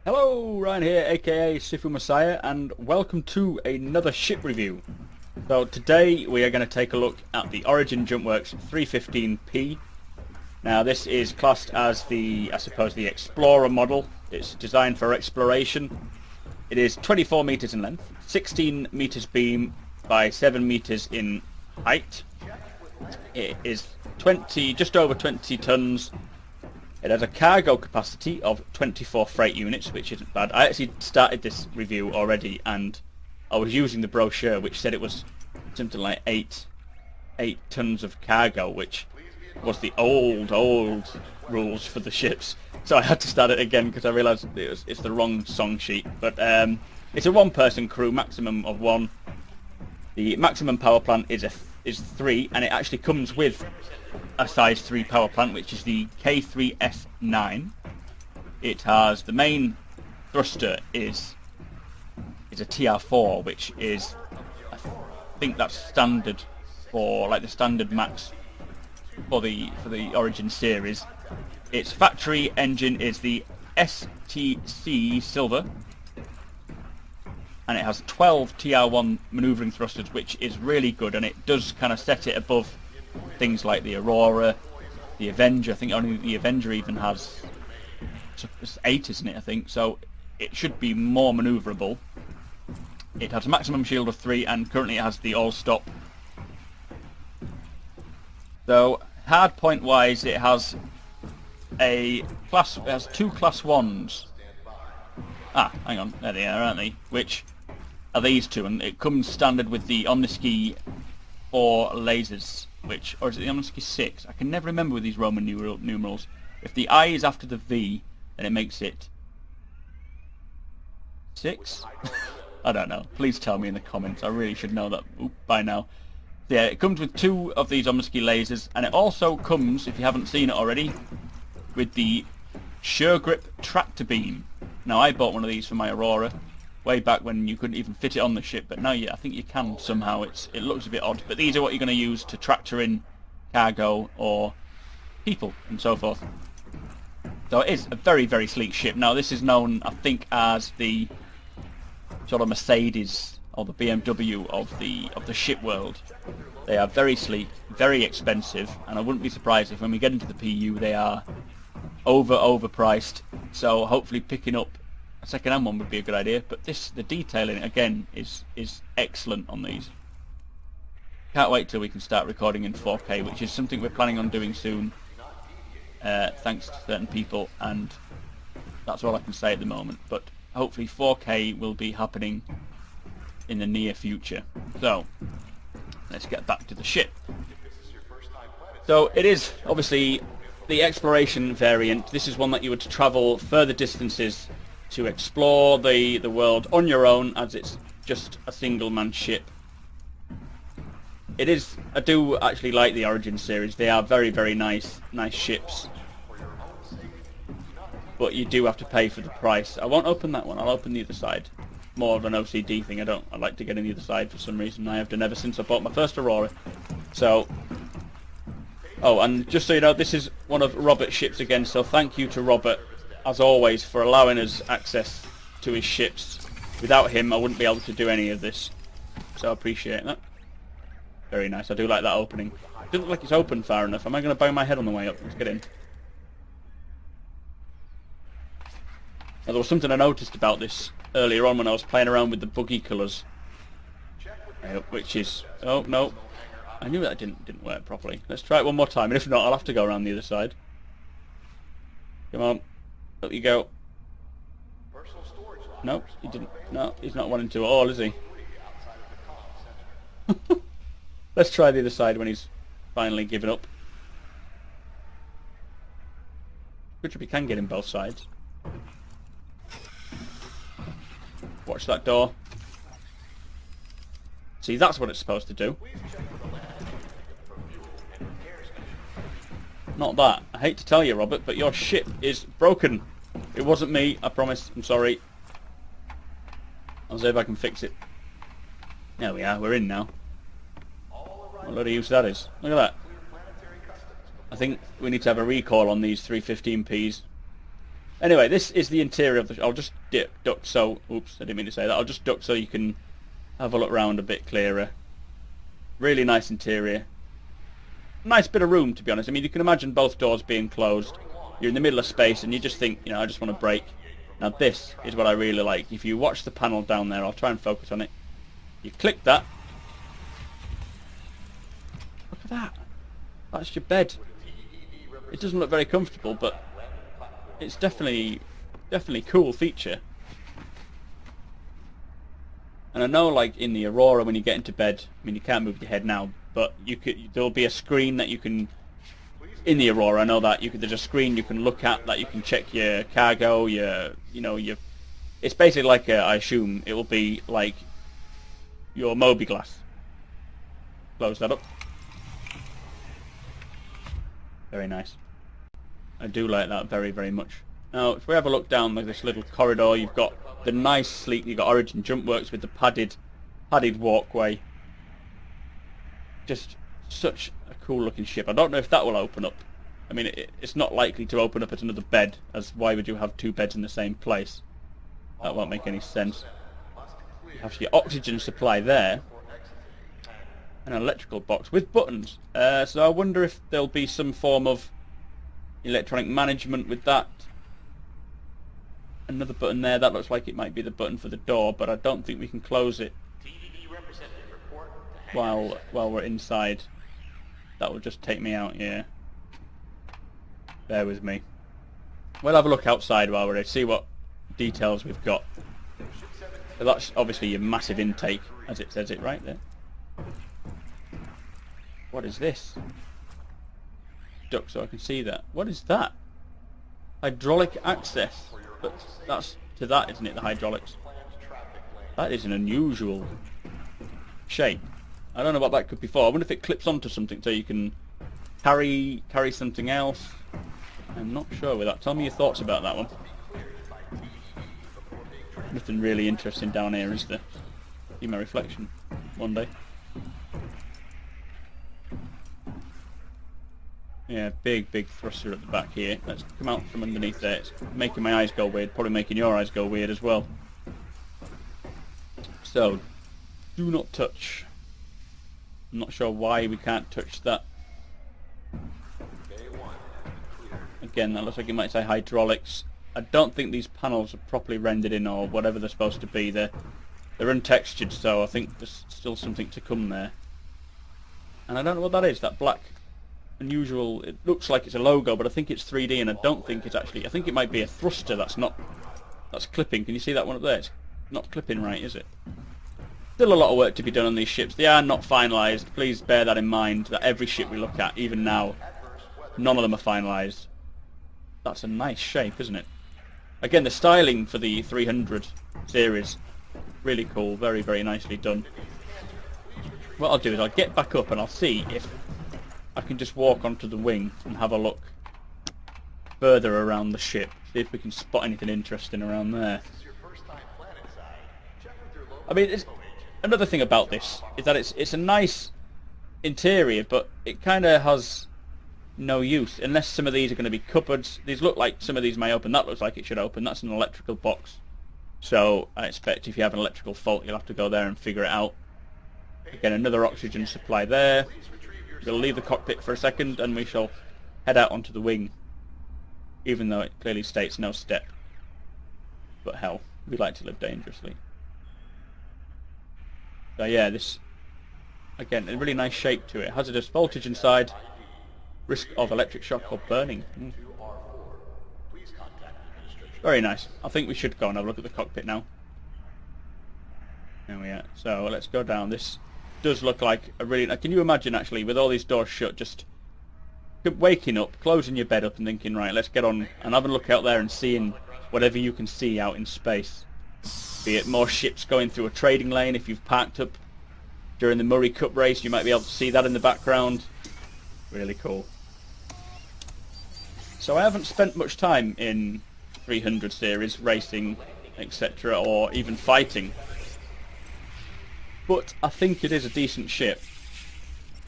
Hello, Ryan here, aka Sifu Messiah, and welcome to another ship review. So today we are going to take a look at the Origin Jumpworks 315P. Now this is classed as the Explorer model. It's designed for exploration. It is 24 meters in length, 16 meters beam by 7 meters in height. It is just over 20 tons. It has a cargo capacity of 24 freight units, which isn't bad. I actually started this review already, and I was using the brochure, which said it was something like 8 tons of cargo, which was the old rules for the ships. So I had to start it again because I realised it's the wrong song sheet. But it's a one-person crew, maximum of 1. The maximum power plant is 3, and it actually comes with a size 3 power plant, which is the K3S9. It has the main thruster is a TR4, which is, I think that's standard for like the standard max for the Origin series. Its factory engine is the STC Silver, and it has 12 TR1 manoeuvring thrusters, which is really good, and it does kind of set it above things like the Aurora, the Avenger. I think only the Avenger even has 8, isn't it, I think, so it should be more manoeuvrable. It has a maximum shield of 3, and currently it has the all-stop. So hard point wise, it has two class 1s. Hang on, there they are, aren't they? Which are these two, and it comes standard with the Omniski 4 lasers, or is it the Omniski 6? I can never remember with these Roman numerals. If the I is after the V, then it makes it 6? I don't know. Please tell me in the comments. I really should know that by now. Yeah, it comes with 2 of these Omniski lasers, and it also comes, if you haven't seen it already, with the Sure Grip tractor beam. Now I bought one of these for my Aurora way back when you couldn't even fit it on the ship, but now I think you can somehow. It looks a bit odd, but these are what you're going to use to tractor in cargo or people and so forth. So it is a very, very sleek ship. Now this is known, I think, as the sort of Mercedes or the BMW of the ship world. They are very sleek, very expensive, and I wouldn't be surprised if when we get into the PU they are overpriced. So hopefully picking up a second-hand one would be a good idea. But the detailing again is excellent on these. Can't wait till we can start recording in 4K, which is something we're planning on doing soon, thanks to certain people, and that's all I can say at the moment. But hopefully 4K will be happening in the near future. So let's get back to the ship. So it is obviously the exploration variant. This is one that you would travel further distances to explore the world on your own, as it's just a single-man ship. I do actually like the Origin series. They are very, very nice ships, but you do have to pay for the price. I won't open that one. I'll open the other side. More of an OCD thing. I like to get on the other side for some reason. I have done ever since I bought my first Aurora. So, and just so you know, this is one of Robert's ships again, so thank you to Robert, as always, for allowing us access to his ships. Without him, I wouldn't be able to do any of this, so I appreciate that. Very nice. I do like that opening. It doesn't look like it's open far enough. Am I going to bang my head on the way up? Let's get in. Now, there was something I noticed about this earlier on when I was playing around with the buggy colours, which is... oh, no. I knew that didn't work properly. Let's try it one more time, and if not, I'll have to go around the other side. Come on. Up you go. No, he didn't. No, he's not wanting to at all, is he? Let's try the other side when he's finally given up. Good job, you can get in both sides. Watch that door. See, that's what it's supposed to do. Not that. I hate to tell you, Robert, but your ship is broken. It wasn't me, I promise. I'm sorry. I'll see if I can fix it. There we are, we're in now. What a load of use that is. Look at that. I think we need to have a recall on these 315Ps. Anyway, this is the interior of the... I'll just duck so... Oops, I didn't mean to say that. I'll just duck so you can have a look around a bit clearer. Really nice interior. Nice bit of room, to be honest. I mean, you can imagine both doors being closed. You're in the middle of space and you just think, you know, I just want to break. Now this is what I really like. If you watch the panel down there, I'll try and focus on it. You click that. Look at that. That's your bed. It doesn't look very comfortable, but it's definitely cool feature. And I know, like in the Aurora, when you get into bed, I mean, you can't move your head now, but there'll be a screen that you can, in the Aurora, I know that there's a screen you can look at that you can check your cargo, it's basically like I assume it will be like your Moby glass. Close that up. Very nice. I do like that very, very much. Now, if we have a look down like this little corridor, you've got the nice sleek, you've got Origin Jumpworks with the padded walkway. Just such a cool looking ship. I don't know if that will open up. I mean, it's not likely to open up as another bed, as why would you have two beds in the same place? That won't make any sense. You have your oxygen supply there. An electrical box with buttons. So I wonder if there'll be some form of electronic management with that. Another button there, that looks like it might be the button for the door, but I don't think we can close it while we're inside. That will just take me out, yeah. Bear with me. We'll have a look outside while we're there, see what details we've got. So that's obviously your massive intake, as it says it right there. What is this? Duck so I can see that. What is that? Hydraulic access. But that's to that, isn't it, the hydraulics? That is an unusual shape. I don't know what that could be for. I wonder if it clips onto something so you can carry something else. I'm not sure with that. Tell me your thoughts about that one. Nothing really interesting down here, is there? See my reflection one day. Yeah, big thruster at the back here. Let's come out from underneath there. It's making my eyes go weird, probably making your eyes go weird as well. So, do not touch. I'm not sure why we can't touch that. Again, that looks like it might say hydraulics. I don't think these panels are properly rendered in, or whatever they're supposed to be. They're untextured, so I think there's still something to come there. And I don't know what that is, that black unusual, it looks like it's a logo, but I think it's 3D, and I don't think it's actually, I think it might be a thruster that's clipping. Can you see that one up there? It's not clipping right, is it? Still a lot of work to be done on these ships. They are not finalised. Please bear that in mind, that every ship we look at, even now, none of them are finalised. That's a nice shape, isn't it? Again, the styling for the 300 series, really cool, very, very nicely done. What I'll do is I'll get back up and I'll see if I can just walk onto the wing and have a look further around the ship, see if we can spot anything interesting around there. I mean, another thing about this is that it's a nice interior, but it kind of has no use, unless some of these are going to be cupboards. These look like some of these may open. That looks like it should open. That's an electrical box. So I expect if you have an electrical fault, you'll have to go there and figure it out. Again, another oxygen supply there. We'll leave the cockpit for a second and we shall head out onto the wing, even though it clearly states no step. But hell, we like to live dangerously. So yeah, this, again, a really nice shape to it. Hazardous voltage inside, risk of electric shock or burning. Very nice. I think we should go and have a look at the cockpit now. There we are. So let's go down. This does look like a really... Can you imagine, actually, with all these doors shut, just waking up, closing your bed up and thinking, right, let's get on and have a look out there and seeing whatever you can see out in space. Be it more ships going through a trading lane. If you've parked up during the Murray Cup race, you might be able to see that in the background. Really cool. So I haven't spent much time in 300 series, racing, etc., or even fighting. But I think it is a decent ship.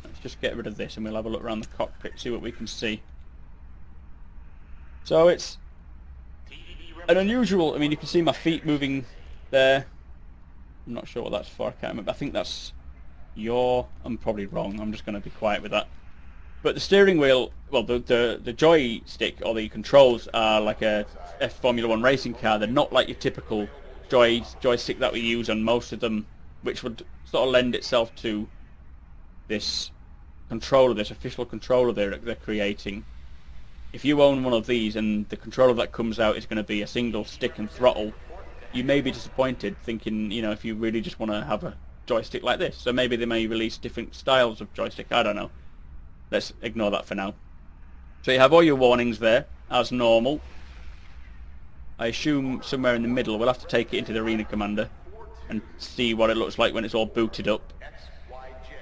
Let's just get rid of this and we'll have a look around the cockpit, see what we can see. So it's an unusual... I mean, you can see my feet moving there. I'm not sure what that's for, I can't remember. I think that's I'm probably wrong, I'm just going to be quiet with that. But the steering wheel, well, the joystick, or the controls, are like a Formula 1 racing car. They're not like your typical joystick that we use on most of them, which would sort of lend itself to this controller, this official controller they're creating. If you own one of these and the controller that comes out is going to be a single stick and throttle, you may be disappointed, thinking, you know, if you really just want to have a joystick like this. So maybe they may release different styles of joystick, I don't know. Let's ignore that for now. So you have all your warnings there, as normal. I assume somewhere in the middle. We'll have to take it into the Arena Commander and see what it looks like when it's all booted up.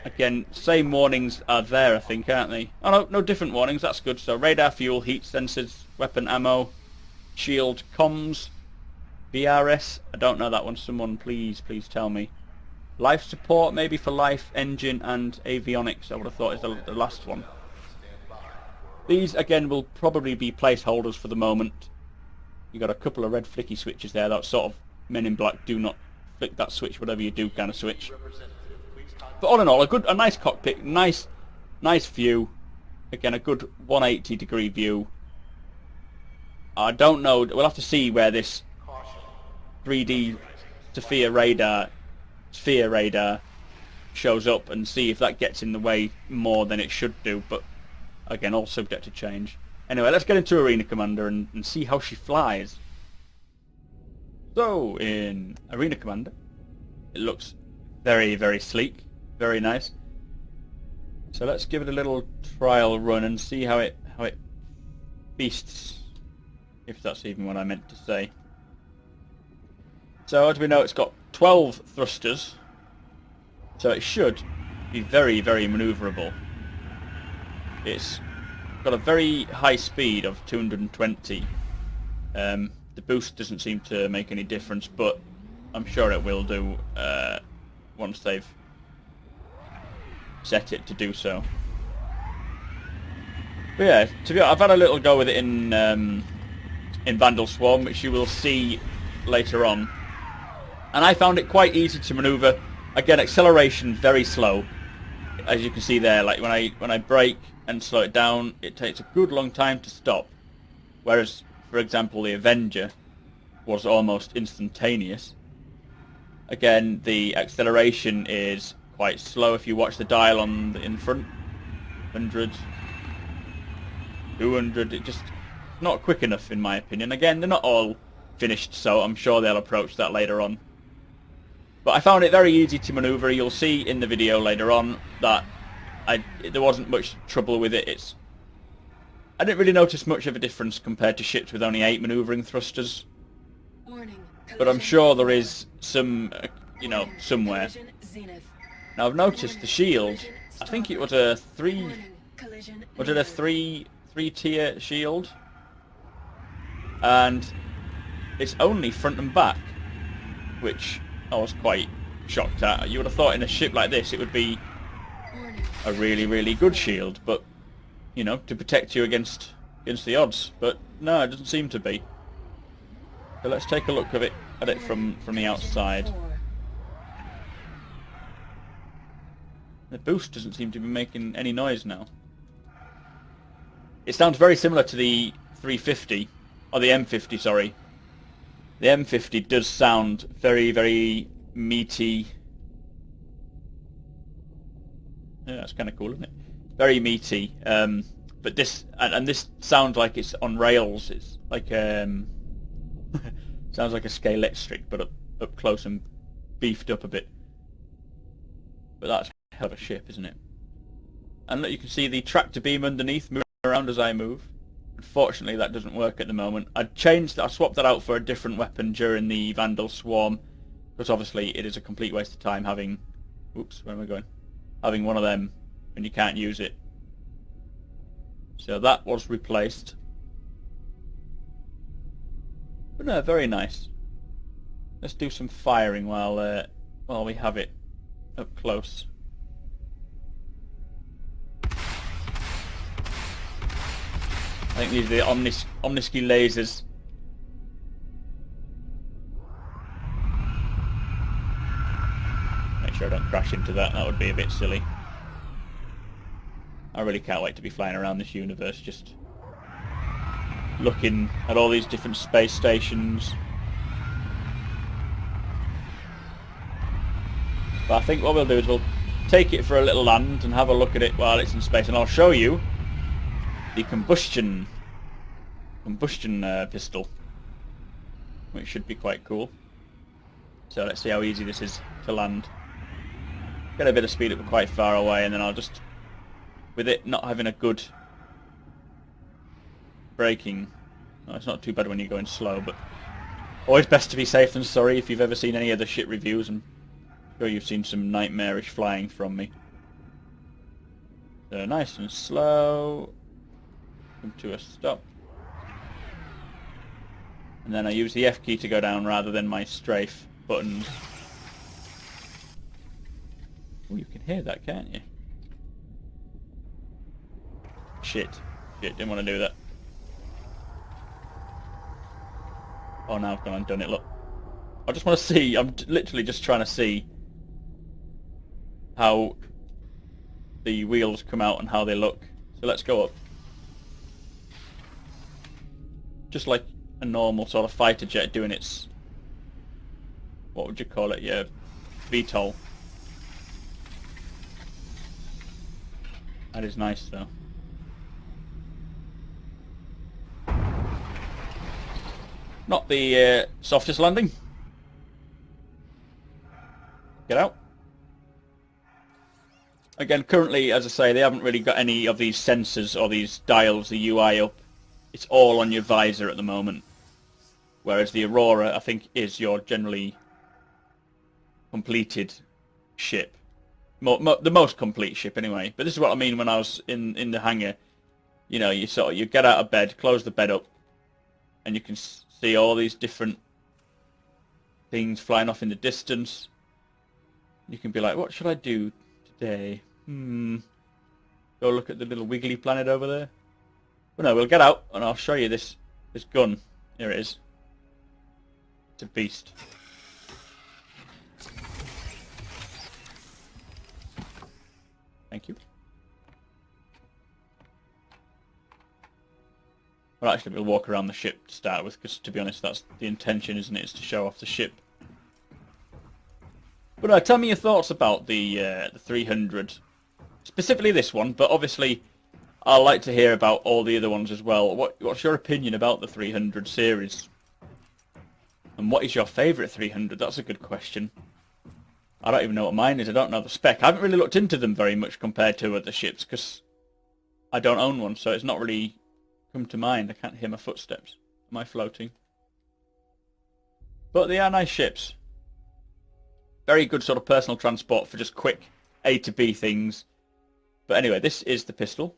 Again, same warnings are there, I think, aren't they? Oh no, no different warnings, that's good. So radar, fuel, heat sensors, weapon ammo, shield, comms, BRS. I don't know that one. Someone please tell me. Life support, maybe for life, engine and avionics, I would have thought is the last one. These, again, will probably be placeholders for the moment. You got a couple of red flicky switches there, that sort of Men in Black, do not flick that switch, whatever you do kind of switch. But all in all, a nice cockpit, nice view. Again, a good 180-degree view. I don't know, we'll have to see where this 3D sphere radar shows up and see if that gets in the way more than it should do, but again, all subject to change. Anyway, let's get into Arena Commander and see how she flies. So, in Arena Commander, it looks very sleek, very nice. So let's give it a little trial run and see how it beasts, if that's even what I meant to say. So as we know, it's got 12 thrusters, so it should be very manoeuvrable. It's got a very high speed of 220. The boost doesn't seem to make any difference, but I'm sure it will do once they've set it to do so. But yeah, to be honest, I've had a little go with it in Vandal Swarm, which you will see later on. And I found it quite easy to maneuver. Again, acceleration very slow, as you can see there. Like when I brake and slow it down, it takes a good long time to stop. Whereas, for example, the Avenger was almost instantaneous. Again, the acceleration is quite slow if you watch the dial in front. 100, 200. It just not quick enough, in my opinion. Again, they're not all finished, so I'm sure they'll approach that later on. But I found it very easy to maneuver. You'll see in the video later on that there wasn't much trouble with it. I didn't really notice much of a difference compared to ships with only 8 maneuvering thrusters. But I'm sure there is some, somewhere. Now I've noticed the shield. I think it was a 3-tier shield, and it's only front and back, which I was quite shocked at. You would have thought in a ship like this it would be a really good shield, but to protect you against the odds. But no, it doesn't seem to be. So let's take a look at it from the outside. The boost doesn't seem to be making any noise now. It sounds very similar to the 350, or the M50, sorry. The M50 does sound very meaty. Yeah, that's kind of cool, isn't it? Very meaty. But this this sounds like it's on rails. It's like sounds like a Scalextric, but up close and beefed up a bit. But that's a hell of a ship, isn't it? And look, you can see the tractor beam underneath moving around as I move. Unfortunately, that doesn't work at the moment. I swapped that out for a different weapon during the Vandal Swarm, because obviously it is a complete waste of time having... Oops, where am I going? Having one of them when you can't use it. So that was replaced. But no, very nice. Let's do some firing while we have it up close. I think these are the Omniski lasers. sure I don't crash into that. That would be a bit silly. I really can't wait to be flying around this universe, just looking at all these different space stations. But I think what we'll do is we'll take it for a little land and have a look at it while it's in space, and I'll show you the combustion pistol, which should be quite cool. So let's see how easy this is to land. Get a bit of speed up quite far away, and then I'll just, with it not having a good braking, well, it's not too bad when you're going slow, but always best to be safe than sorry. If you've ever seen any of the shit reviews, I'm sure you've seen some nightmarish flying from me. So nice and slow, come to a stop. And then I use the F key to go down rather than my strafe buttons. Oh, you can hear that, can't you? Shit, didn't want to do that. Oh, now I've gone and done it, look. I just want to see, I'm literally just trying to see how the wheels come out and how they look. So let's go up. Just like a normal sort of fighter jet doing its, what would you call it, yeah, VTOL. That is nice though. Not the softest landing. Get out. Again, currently, as I say, they haven't really got any of these sensors or these dials, the UI up. It's all on your visor at the moment. Whereas the Aurora, I think, is your generally completed ship. The most complete ship, anyway. But this is what I mean when I was in the hangar. You know, you get out of bed, close the bed up, and you can see all these different things flying off in the distance. You can be like, what should I do today? Go look at the little wiggly planet over there. But no, we'll get out and I'll show you this gun. Here it is. It's a beast. Thank you. Well, actually, we'll walk around the ship to start with, because to be honest, that's the intention, isn't it? Is to show off the ship. But tell me your thoughts about the 300, specifically this one. But obviously, I'd like to hear about all the other ones as well. What's your opinion about the 300 series? And what is your favourite 300? That's a good question. I don't even know what mine is. I don't know the spec. I haven't really looked into them very much compared to other ships, because I don't own one, so it's not really come to mind. I can't hear my footsteps. Am I floating? But they are nice ships. Very good sort of personal transport for just quick A to B things. But anyway, this is the pistol.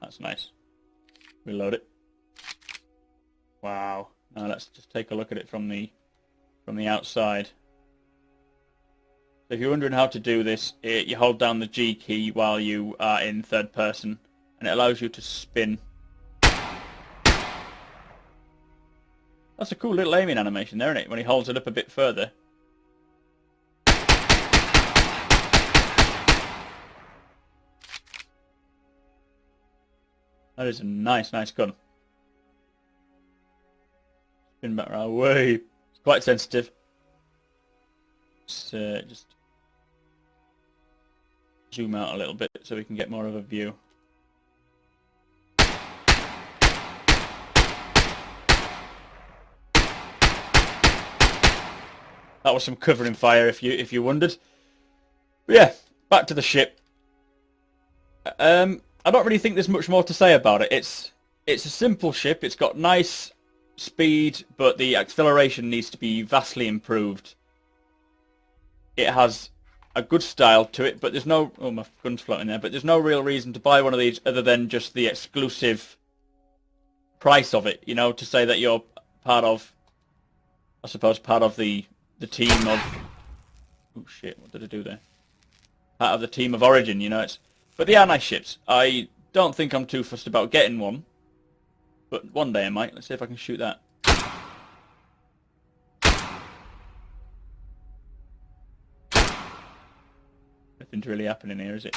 That's nice. Reload it. Wow. Now let's just take a look at it from the outside. So if you're wondering how to do this, you hold down the G key while you are in third person, and it allows you to spin. That's a cool little aiming animation there, isn't it? When he holds it up a bit further. That is a nice gun. Spin back right away. It's quite sensitive. Let's just zoom out a little bit so we can get more of a view. That was some covering fire, if you wondered. But yeah, back to the ship. I don't really think there's much more to say about it. It's a simple ship. It's got nice speed, but the acceleration needs to be vastly improved. It has a good style to it, but there's no... Oh, my gun's floating there. But there's no real reason to buy one of these other than just the exclusive price of it. You know, to say that you're part of... I suppose part of the team of... Oh, shit. What did I do there? Part of the team of Origin, you know. But they are nice ships. I don't think I'm too fussed about getting one. but one day I might. Let's see if I can shoot that. Nothing's really happening here, is it?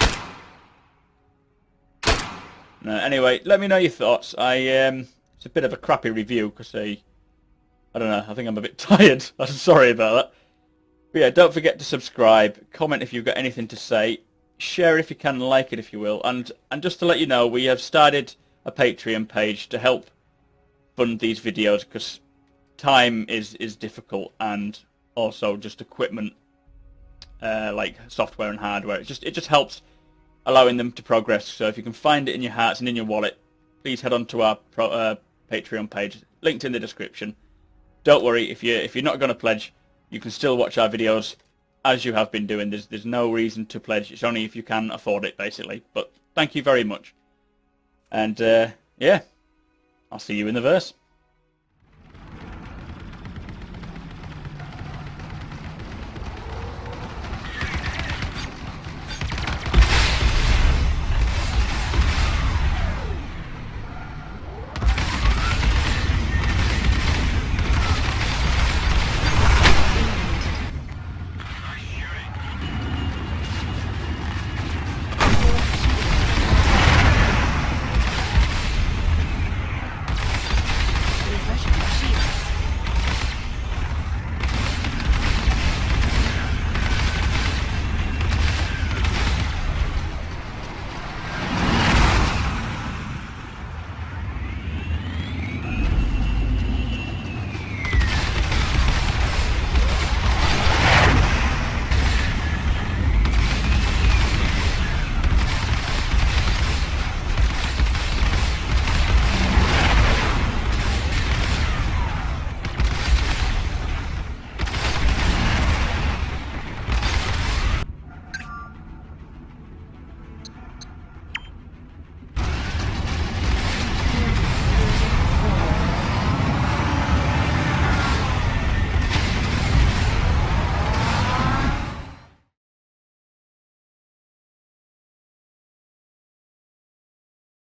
No, anyway, let me know your thoughts. It's a bit of a crappy review because I don't know, I think I'm a bit tired. I'm sorry about that. But yeah, don't forget to subscribe, comment if you've got anything to say, share if you can, like it if you will, and just to let you know, we have started a Patreon page to help fund these videos because time is difficult, and also just equipment, like software and hardware. It just helps allowing them to progress. So if you can find it in your hearts and in your wallet, please head on to our Patreon page, linked in the description. Don't worry, if you're not going to pledge, you can still watch our videos as you have been doing. There's no reason to pledge. It's only if you can afford it, basically. But thank you very much. And yeah, I'll see you in the verse.